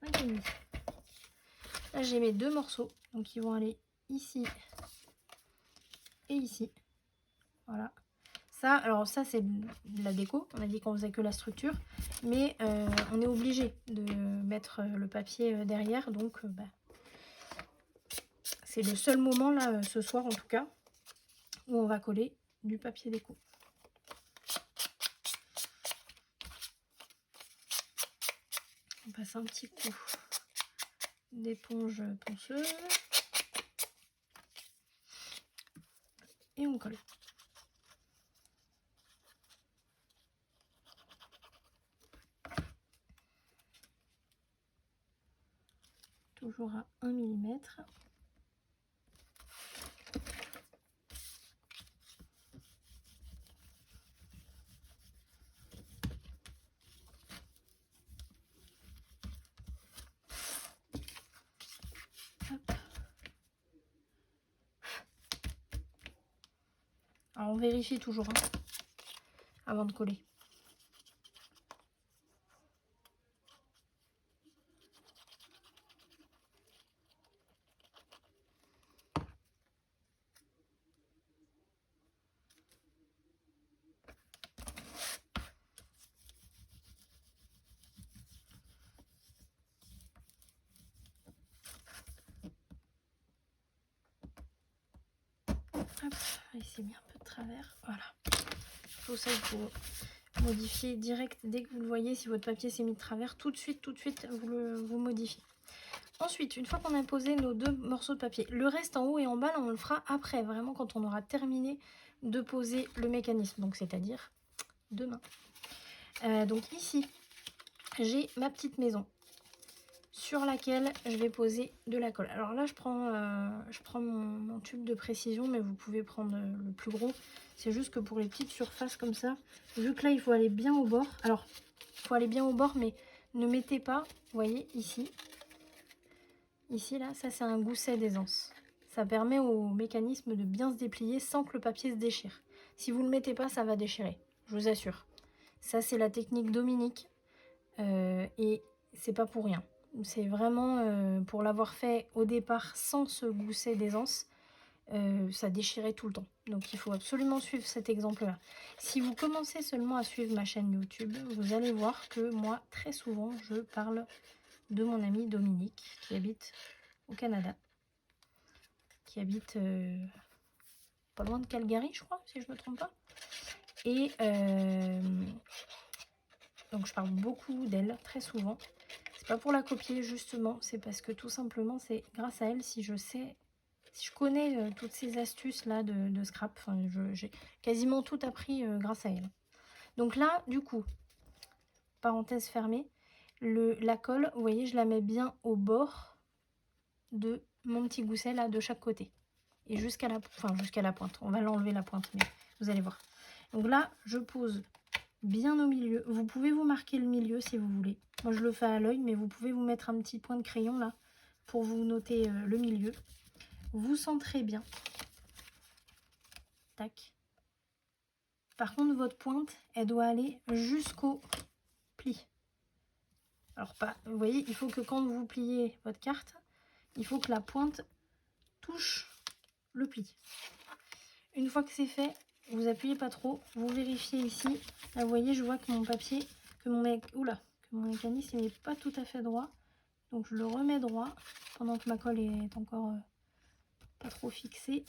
5,5. Là j'ai mes deux morceaux, donc ils vont aller ici et ici. Voilà. Ça, alors ça c'est de la déco, on a dit qu'on faisait que la structure, mais on est obligé de mettre le papier derrière, donc c'est le seul moment là, ce soir en tout cas, où on va coller du papier déco. On passe un petit coup d'éponge ponceuse et on colle. Toujours à 1 mm. Alors on vérifie toujours hein, avant de coller. Hop, il s'est mis un peu de travers, voilà. Tout ça, il faut modifier direct dès que vous le voyez. Si votre papier s'est mis de travers, tout de suite, vous modifiez. Ensuite, une fois qu'on a posé nos deux morceaux de papier, le reste en haut et en bas, là, on le fera après, vraiment quand on aura terminé de poser le mécanisme, donc c'est-à-dire demain. Donc ici, j'ai ma petite maison. sur laquelle je vais poser de la colle. Alors là, je prends mon tube de précision, mais vous pouvez prendre le plus gros. C'est juste que pour les petites surfaces comme ça, vu que là, il faut aller bien au bord. Alors, il faut aller bien au bord, mais ne mettez pas, vous voyez, ici, là, ça c'est un gousset d'aisance. Ça permet au mécanisme de bien se déplier sans que le papier se déchire. Si vous ne le mettez pas, ça va déchirer, je vous assure. Ça, c'est la technique Dominique, et c'est pas pour rien. C'est vraiment pour l'avoir fait au départ sans ce gousset d'aisance, ça déchirait tout le temps. Donc il faut absolument suivre cet exemple-là. Si vous commencez seulement à suivre ma chaîne YouTube, vous allez voir que moi, très souvent, je parle de mon ami Dominique, qui habite au Canada, qui habite pas loin de Calgary, je crois, si je ne me trompe pas. Et donc je parle beaucoup d'elle, très souvent. C'est pas pour la copier, justement, c'est parce que tout simplement, c'est grâce à elle si je connais toutes ces astuces là de scrap. Enfin, j'ai quasiment tout appris grâce à elle. Donc là, du coup, parenthèse fermée, la colle, vous voyez, je la mets bien au bord de mon petit gousset là, de chaque côté. Et jusqu'à la pointe. On va l'enlever la pointe, mais vous allez voir. Donc là, je pose bien au milieu. Vous pouvez vous marquer le milieu si vous voulez. Moi, je le fais à l'œil, mais vous pouvez vous mettre un petit point de crayon là pour vous noter le milieu. Vous centrez bien. Tac. Par contre, votre pointe, elle doit aller jusqu'au pli. Alors, pas, vous voyez, il faut que quand vous pliez votre carte, il faut que la pointe touche le pli. Une fois que c'est fait, vous appuyez pas trop, vous vérifiez ici. Là, vous voyez, je vois que mon papier, que mon mécanisme n'est pas tout à fait droit. Donc, je le remets droit pendant que ma colle est encore pas trop fixée.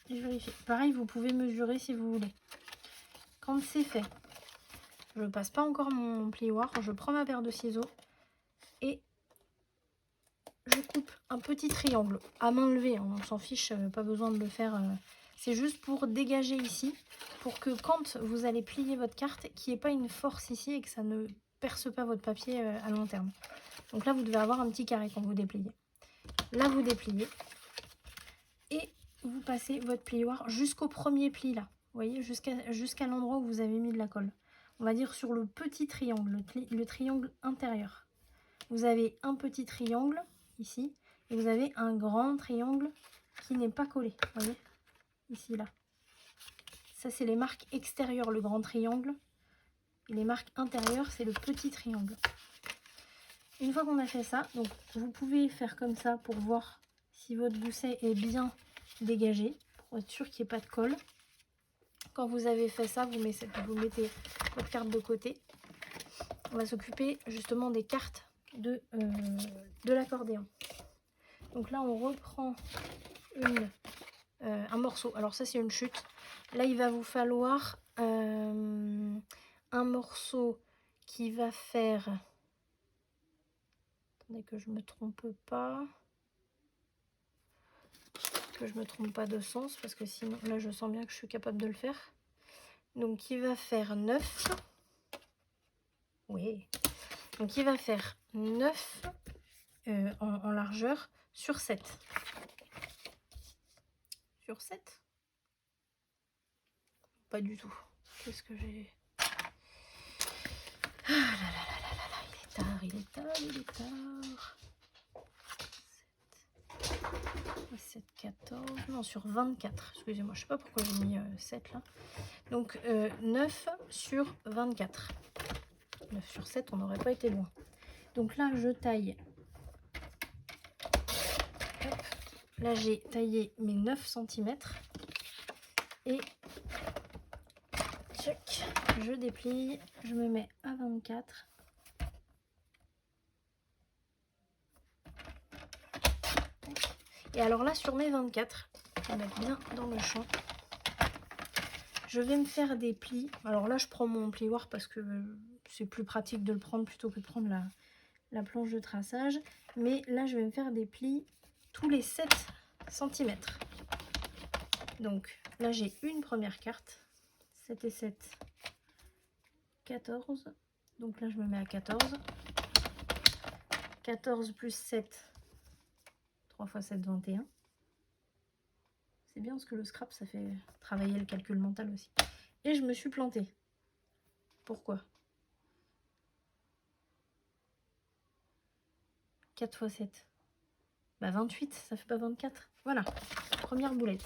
Et je vérifie. Pareil, vous pouvez mesurer si vous voulez. Quand c'est fait, je ne passe pas encore mon plioir. Je prends ma paire de ciseaux et je coupe un petit triangle à main levée. On s'en fiche, pas besoin de le faire. C'est juste pour dégager ici, pour que quand vous allez plier votre carte, qu'il n'y ait pas une force ici et que ça ne perce pas votre papier à long terme. Donc là, vous devez avoir un petit carré quand vous dépliez. Là, vous dépliez et vous passez votre plioir jusqu'au premier pli là. Vous voyez, jusqu'à l'endroit où vous avez mis de la colle. On va dire sur le petit triangle, le triangle intérieur. Vous avez un petit triangle ici et vous avez un grand triangle qui n'est pas collé. Vous voyez, ici, là. Ça, c'est les marques extérieures, le grand triangle. Et les marques intérieures, c'est le petit triangle. Une fois qu'on a fait ça, donc vous pouvez faire comme ça pour voir si votre gousset est bien dégagé, pour être sûr qu'il n'y ait pas de colle. Quand vous avez fait ça, vous mettez votre carte de côté. On va s'occuper justement des cartes de l'accordéon. Donc là, on reprend un morceau. Alors ça, c'est une chute. Là, il va vous falloir un morceau qui va faire... Attendez que je me trompe pas. Que je me trompe pas de sens, parce que sinon, là, je sens bien que je suis capable de le faire. Donc, il va faire 9. Oui. Donc, il va faire 9 en largeur sur 7. Sur 7 ? Pas du tout. Qu'est-ce que j'ai... Ah là là là là là là, il est tard. 7, 14, non, sur 24. Excusez-moi, je sais pas pourquoi j'ai mis 7 là. Donc 9 sur 24. 9 sur 7, on n'aurait pas été loin. Donc là, je taille. Hop. Là, j'ai taillé mes 9 cm. Et check, je déplie, je me mets à 24. Et alors là, sur mes 24, je vais mettre bien dans le champ. Je vais me faire des plis. Alors là, je prends mon plioir parce que c'est plus pratique de le prendre plutôt que de prendre la planche de traçage. Mais là, je vais me faire des plis tous les 7 cm. Donc là, j'ai une première carte. 7 et 7, 14. Donc là, je me mets à 14. 14 plus 7. 3 fois 7, 21. C'est bien parce que le scrap, ça fait travailler le calcul mental aussi. Et je me suis plantée. Pourquoi? 4 fois 7. Bah 28, ça fait pas 24. Voilà, première boulette.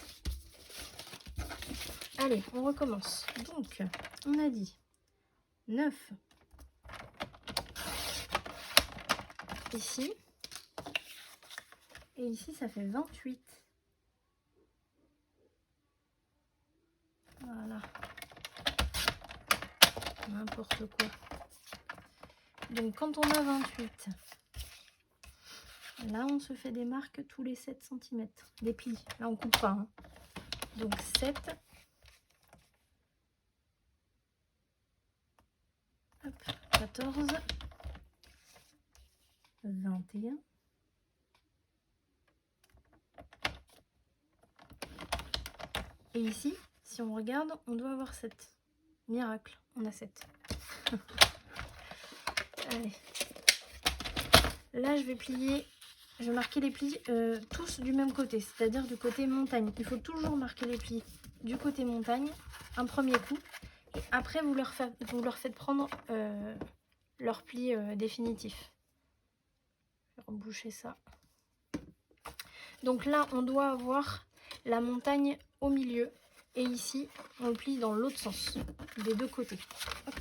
Allez, on recommence. Donc, on a dit 9 ici. Et ici, ça fait 28. Voilà. N'importe quoi. Donc, quand on a 28, là, on se fait des marques tous les 7 cm. Des plis. Là, on coupe pas. Hein. Donc, 7. Hop, 14. 21. Et ici, si on regarde, on doit avoir 7. Miracle, on a 7. Allez. Là, je vais plier, je vais marquer les plis tous du même côté, c'est-à-dire du côté montagne. Il faut toujours marquer les plis du côté montagne, un premier coup. Et après, vous leur faites prendre leur pli définitif. Je vais reboucher ça. Donc là, on doit avoir la montagne au milieu. Et ici, on le plie dans l'autre sens, des deux côtés. Hop.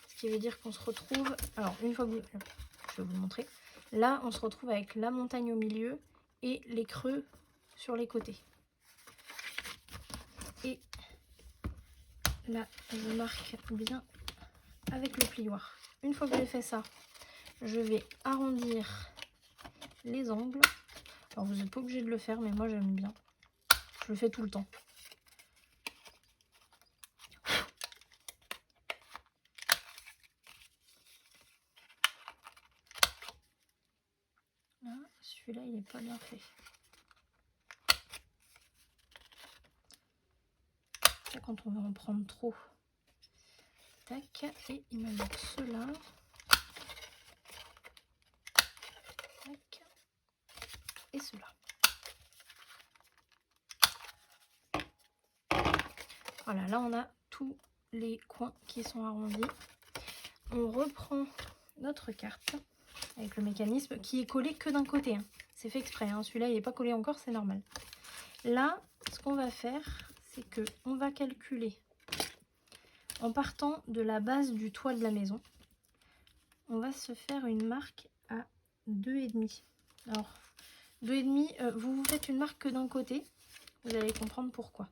Ce qui veut dire qu'on se retrouve... Alors, une fois que je vais vous le montrer. Là, on se retrouve avec la montagne au milieu et les creux sur les côtés. Et là, je marque bien avec le plioir. Une fois que j'ai fait ça, je vais arrondir les angles. Alors, vous n'êtes pas obligé de le faire, mais moi, j'aime bien. Je le fais tout le temps. Celui-là, il n'est pas bien fait. C'est quand on va en prendre trop. Tac, et il me manque ceux-là. Tac, et ceux-là. Voilà, là on a tous les coins qui sont arrondis. On reprend notre carte avec le mécanisme qui est collé que d'un côté. Hein. C'est fait exprès, hein. Celui-là il n'est pas collé encore, c'est normal. Là, ce qu'on va faire, c'est que on va calculer en partant de la base du toit de la maison. On va se faire une marque à 2,5. Alors, 2,5, vous faites une marque que d'un côté. Vous allez comprendre pourquoi.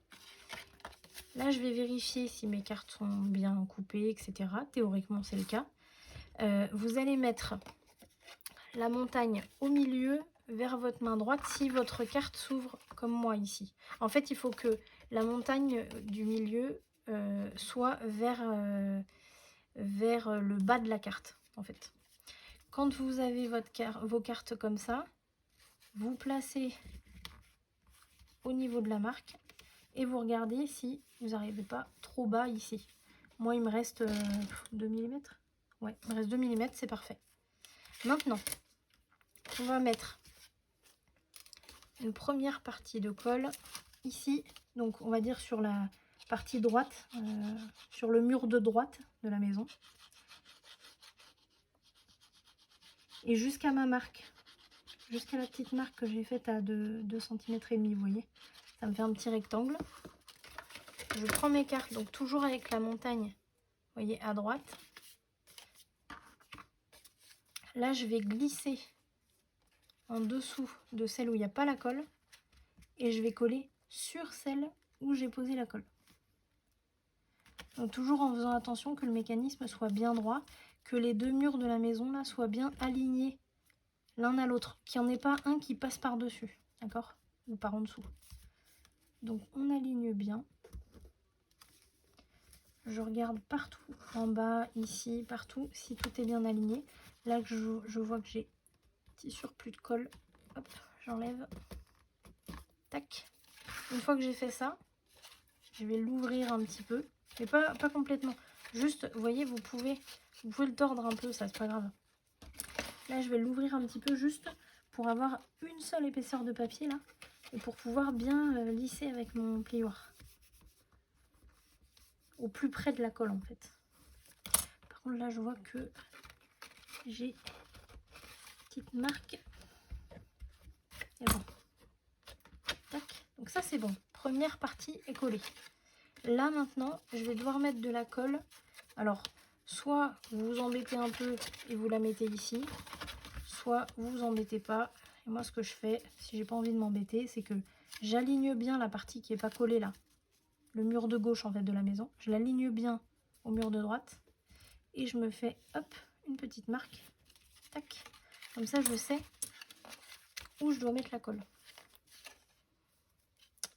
Là, je vais vérifier si mes cartes sont bien coupées, etc. Théoriquement, c'est le cas. Vous allez mettre la montagne au milieu vers votre main droite si votre carte s'ouvre comme moi ici. En fait, il faut que la montagne du milieu soit vers le bas de la carte, en fait. Quand vous avez vos cartes comme ça, vous placez au niveau de la marque et vous regardez si vous n'arrivez pas trop bas ici. Moi, il me reste 2 mm. Ouais, il me reste 2 mm, c'est parfait. Maintenant, on va mettre une première partie de colle ici. Donc, on va dire sur la partie droite, sur le mur de droite de la maison. Et jusqu'à ma marque, jusqu'à la petite marque que j'ai faite à 2,5 cm, vous voyez. Ça me fait un petit rectangle. Je prends mes cartes, donc toujours avec la montagne, vous voyez, à droite. Là, je vais glisser en dessous de celle où il n'y a pas la colle. Et je vais coller sur celle où j'ai posé la colle. Donc toujours en faisant attention que le mécanisme soit bien droit, que les deux murs de la maison là soient bien alignés l'un à l'autre, qu'il n'y en ait pas un qui passe par-dessus, d'accord? Ou par en dessous. Donc on aligne bien. Je regarde partout, en bas, ici, partout, si tout est bien aligné. Là, je vois que j'ai un petit surplus de colle. Hop, j'enlève. Tac. Une fois que j'ai fait ça, je vais l'ouvrir un petit peu. Mais pas complètement. Juste, vous voyez, vous pouvez le tordre un peu, ça, c'est pas grave. Là, je vais l'ouvrir un petit peu juste pour avoir une seule épaisseur de papier là et pour pouvoir bien lisser avec mon plioir. Au plus près de la colle en fait. Par contre, là, je vois que j'ai une petite marque. Et bon. Tac. Donc ça, c'est bon. Première partie est collée. Là, maintenant, je vais devoir mettre de la colle. Alors, soit vous vous embêtez un peu et vous la mettez ici, soit vous vous embêtez pas. Et moi, ce que je fais, si j'ai pas envie de m'embêter, c'est que j'aligne bien la partie qui est pas collée là. Le mur de gauche, en fait, de la maison. Je l'aligne bien au mur de droite. Et je me fais, hop, une petite marque. Tac. Comme ça, je sais où je dois mettre la colle.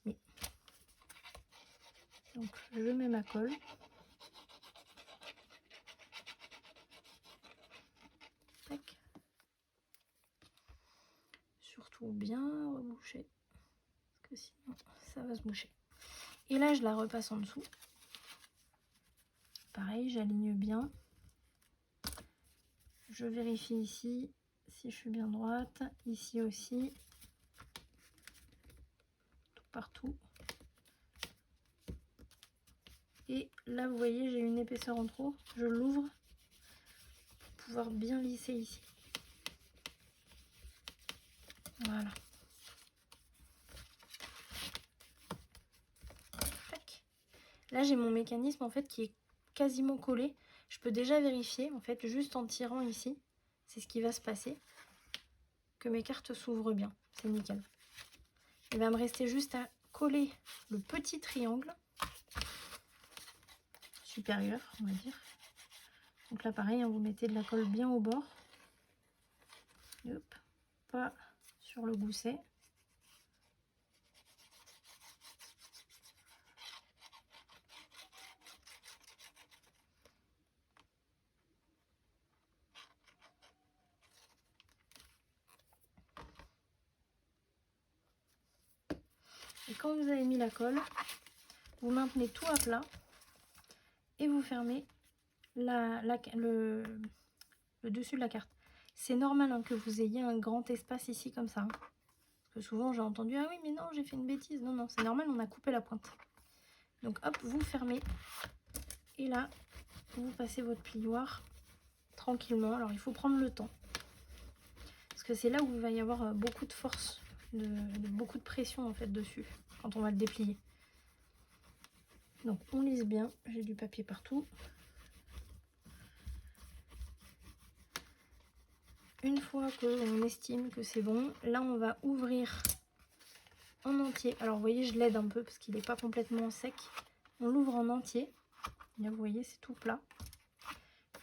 Oui. Donc, je mets ma colle. Tac. Surtout bien reboucher. Parce que sinon, ça va se boucher. Et là, je la repasse en dessous. Pareil, j'aligne bien. Je vérifie ici si je suis bien droite. Ici aussi. Tout partout. Et là, vous voyez, j'ai une épaisseur en trop. Je l'ouvre pour pouvoir bien lisser ici. Voilà. Tac. Là, j'ai mon mécanisme en fait qui est quasiment collé. Je peux déjà vérifier en fait juste en tirant ici. C'est ce qui va se passer. Que mes cartes s'ouvrent bien. C'est nickel. Il va me rester juste à coller le petit triangle supérieur, on va dire. Donc là, pareil, hein, vous mettez de la colle bien au bord. Hop, pas sur le gousset. Et quand vous avez mis la colle, vous maintenez tout à plat et vous fermez le dessus de la carte. C'est normal hein, que vous ayez un grand espace ici comme ça. Hein. Parce que souvent j'ai entendu « Ah oui mais non j'ai fait une bêtise ». Non, non, c'est normal, on a coupé la pointe. Donc hop, vous fermez. Et là, vous passez votre plioir tranquillement. Alors il faut prendre le temps. Parce que c'est là où il va y avoir beaucoup de force, beaucoup de pression en fait dessus, quand on va le déplier. Donc on lisse bien, j'ai du papier partout. Une fois qu'on estime que c'est bon, là on va ouvrir en entier. Alors vous voyez, je l'aide un peu parce qu'il n'est pas complètement sec. On l'ouvre en entier. Là vous voyez, c'est tout plat.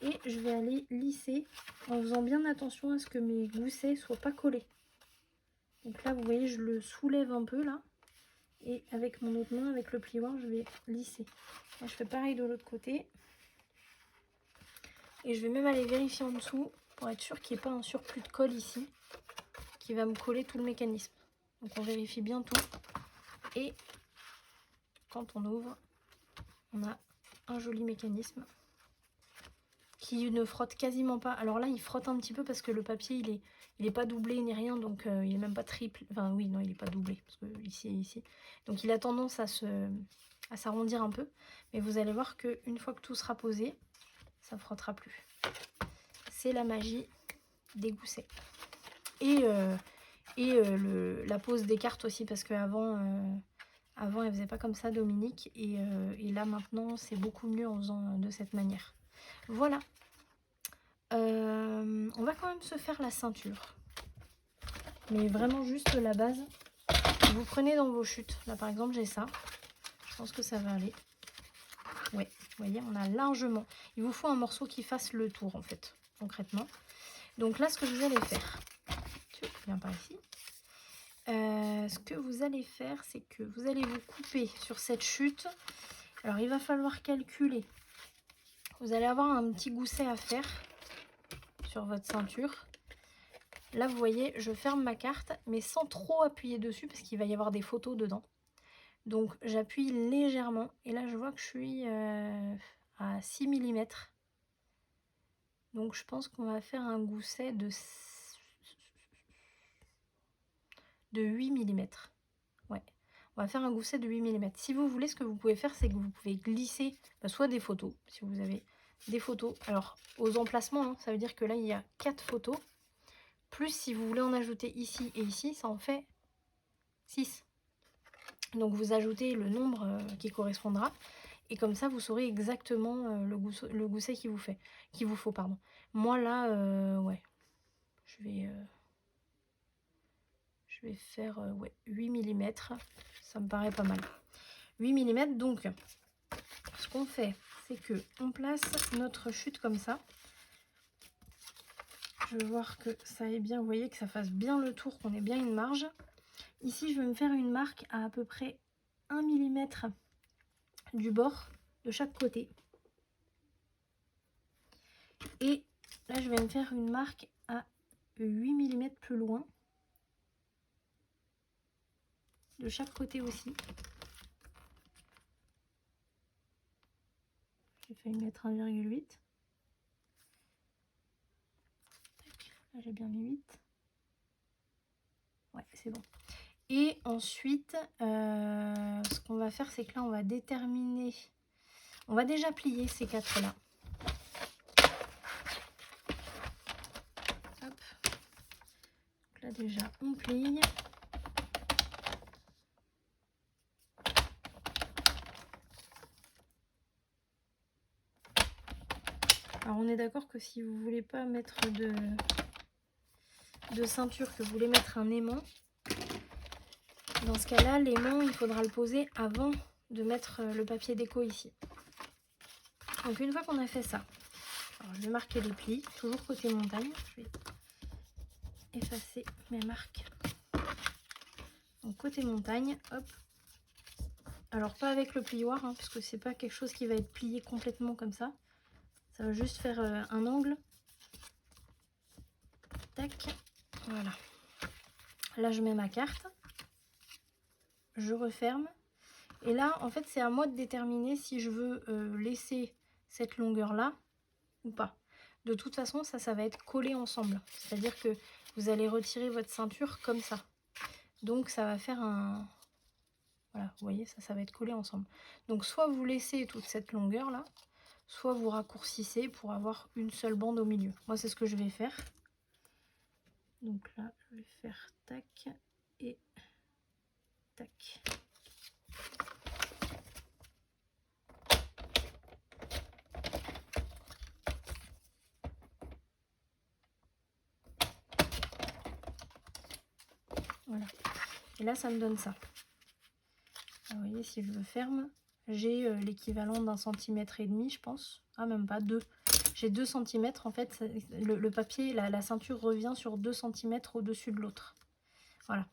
Et je vais aller lisser en faisant bien attention à ce que mes goussets soient pas collés. Donc là vous voyez, je le soulève un peu là. Et avec mon autre main, avec le plioir, je vais lisser. Là, je fais pareil de l'autre côté. Et je vais même aller vérifier en dessous pour être sûr qu'il n'y ait pas un surplus de colle ici qui va me coller tout le mécanisme. Donc on vérifie bien tout. Et quand on ouvre, on a un joli mécanisme qui ne frotte quasiment pas. Alors là, il frotte un petit peu parce que le papier, il est pas doublé ni rien, donc il est même pas triple. Enfin oui, non, il est pas doublé parce que ici et ici. Donc il a tendance à s'arrondir un peu. Mais vous allez voir qu'une fois que tout sera posé, ça ne frottera plus. C'est la magie des goussets. Et la pose des cartes aussi, parce qu'avant, avant, elle faisait pas comme ça, Dominique. Et là, maintenant, c'est beaucoup mieux en faisant de cette manière. Voilà. On va quand même se faire la ceinture. Mais vraiment juste la base. Vous prenez dans vos chutes. Là, par exemple, j'ai ça. Je pense que ça va aller. Ouais, vous voyez, on a largement. Il vous faut un morceau qui fasse le tour, en fait, concrètement. Donc là, ce que vous allez faire, tu viens par ici. Ce que vous allez faire, c'est que vous allez vous couper sur cette chute. Alors, il va falloir calculer. Vous allez avoir un petit gousset à faire sur votre ceinture. Là, vous voyez, je ferme ma carte, mais sans trop appuyer dessus, parce qu'il va y avoir des photos dedans. Donc, j'appuie légèrement. Et là, je vois que je suis à 6 mm. Donc je pense qu'on va faire un gousset de 8 mm. Ouais, on va faire un gousset de 8 mm. Si vous voulez, ce que vous pouvez faire, c'est que vous pouvez glisser soit des photos, si vous avez des photos. Alors, aux emplacements, hein, ça veut dire que là, il y a 4 photos. Plus, si vous voulez en ajouter ici et ici, ça en fait 6. Donc, vous ajoutez le nombre qui correspondra. Et comme ça, vous saurez exactement le gousset qu'il vous faut. Pardon. Moi, là, ouais, je vais faire ouais, 8 mm. Ça me paraît pas mal. 8 mm, donc, ce qu'on fait, c'est que on place notre chute comme ça. Je veux voir que ça ait bien, vous voyez, que ça fasse bien le tour, qu'on ait bien une marge. Ici, je vais me faire une marque à peu près 1 mm du bord de chaque côté. Et là, je vais me faire une marque à 8 mm plus loin. De chaque côté aussi. J'ai failli mettre 1,8. Là, j'ai bien mis 8. Ouais, c'est bon. Et ensuite, ce qu'on va faire, c'est que là, on va déterminer... On va déjà plier ces 4-là. Hop. Donc là, déjà, on plie. Alors, on est d'accord que si vous voulez pas mettre de ceinture, que vous voulez mettre un aimant, dans ce cas-là, l'aimant, il faudra le poser avant de mettre le papier déco ici. Donc, une fois qu'on a fait ça, alors, je vais marquer les plis, toujours côté montagne. Je vais effacer mes marques. Donc, côté montagne, hop. Alors, pas avec le plioir, hein, puisque c'est pas quelque chose qui va être plié complètement comme ça. Ça va juste faire un angle. Tac. Voilà. Là, je mets ma carte. Je referme. Et là, en fait, c'est à moi de déterminer si je veux laisser cette longueur-là ou pas. De toute façon, ça va être collé ensemble. C'est-à-dire que vous allez retirer votre ceinture comme ça. Donc, ça va faire un... Voilà, vous voyez, ça va être collé ensemble. Donc, soit vous laissez toute cette longueur-là, soit vous raccourcissez pour avoir une seule bande au milieu. Moi, c'est ce que je vais faire. Donc là, je vais faire tac et tac. Voilà. Et là, ça me donne ça. Alors, vous voyez, si je le ferme, j'ai l'équivalent d'1,5 cm, je pense. Ah, même pas, 2. J'ai 2 cm, en fait, le papier, la ceinture revient sur 2 cm au-dessus de l'autre. Voilà.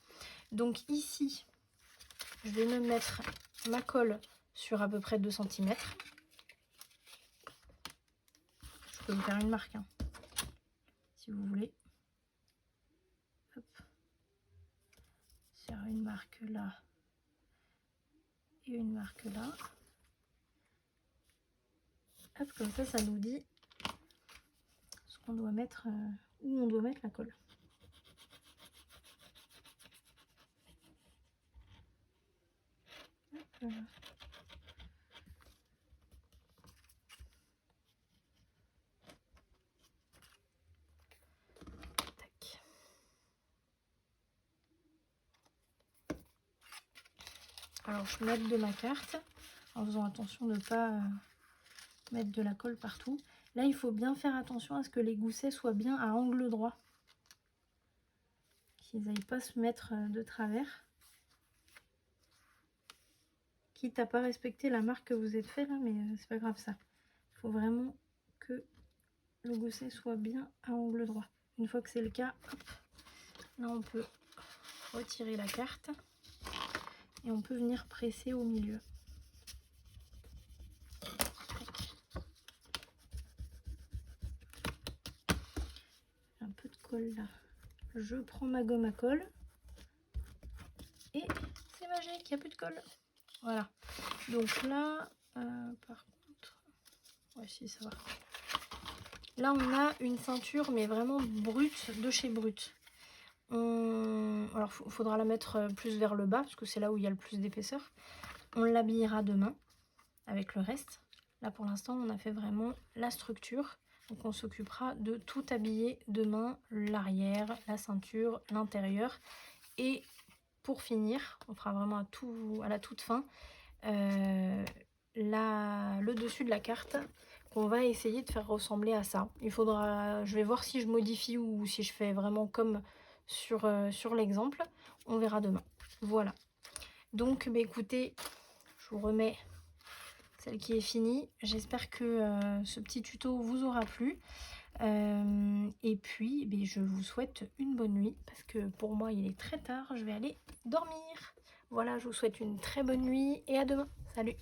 Donc ici, je vais me mettre ma colle sur à peu près 2 cm. Je peux me faire une marque, hein, si vous voulez. Hop. Faire une marque là et une marque là. Hop, comme ça nous dit ce qu'on doit mettre, où on doit mettre la colle. Hop, voilà. Tac. Alors je mets de ma carte en faisant attention de ne pas mettre de la colle partout. Là, il faut bien faire attention à ce que les goussets soient bien à angle droit. Qu'ils n'aillent pas se mettre de travers. Quitte à pas respecter la marque que vous êtes fait là, mais c'est pas grave ça. Il faut vraiment que le gousset soit bien à angle droit. Une fois que c'est le cas, hop, là on peut retirer la carte et on peut venir presser au milieu. Un peu de colle là. Je prends ma gomme à colle et c'est magique, il n'y a plus de colle. Voilà. Donc là, par contre, ouais, si ça va. Là, on a une ceinture, mais vraiment brute, de chez Brut. Alors, il faudra la mettre plus vers le bas, parce que c'est là où il y a le plus d'épaisseur. On l'habillera demain avec le reste. Là, pour l'instant, on a fait vraiment la structure. Donc, on s'occupera de tout habiller demain, l'arrière, la ceinture, l'intérieur. Et pour finir, on fera vraiment à la toute fin, le dessus de la carte qu'on va essayer de faire ressembler à ça. Je vais voir si je modifie ou si je fais vraiment comme sur l'exemple. On verra demain. Voilà. Donc, bah, écoutez, je vous remets celle qui est finie. J'espère que ce petit tuto vous aura plu. Et puis, bah, je vous souhaite une bonne nuit parce que pour moi, il est très tard. Je vais aller dormir. Voilà, je vous souhaite une très bonne nuit et à demain. Salut!